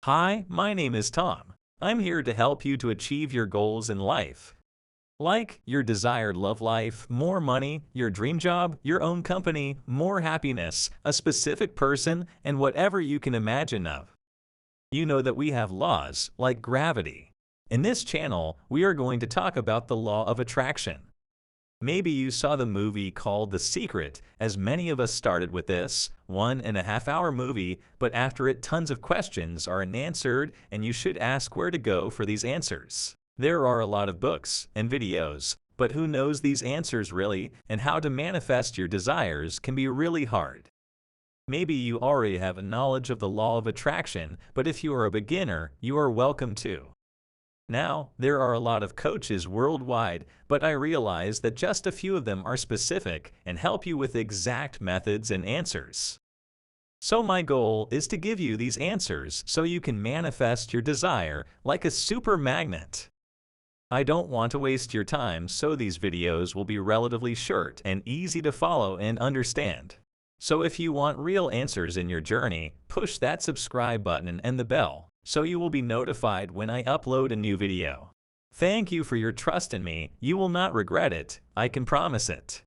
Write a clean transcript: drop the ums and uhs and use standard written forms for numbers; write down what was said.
Hi, my name is Tom. I'm here to help you to achieve your goals in life. Like your desired love life, more money, your dream job, your own company, more happiness, a specific person, and whatever you can imagine of. You know that we have laws, like gravity. In this channel, we are going to talk about the law of attraction. Maybe you saw the movie called The Secret, as many of us started with this 1.5 hour movie, but after it tons of questions are unanswered and you should ask where to go for these answers. There are a lot of books and videos, but who knows these answers really, and how to manifest your desires can be really hard. Maybe you already have a knowledge of the law of attraction, but if you are a beginner, you are welcome too. Now, there are a lot of coaches worldwide, but I realize that just a few of them are specific and help you with exact methods and answers. So my goal is to give you these answers so you can manifest your desire like a super magnet. I don't want to waste your time, so these videos will be relatively short and easy to follow and understand. So if you want real answers in your journey, push that subscribe button and the bell, so you will be notified when I upload a new video. Thank you for your trust in me, you will not regret it, I can promise it.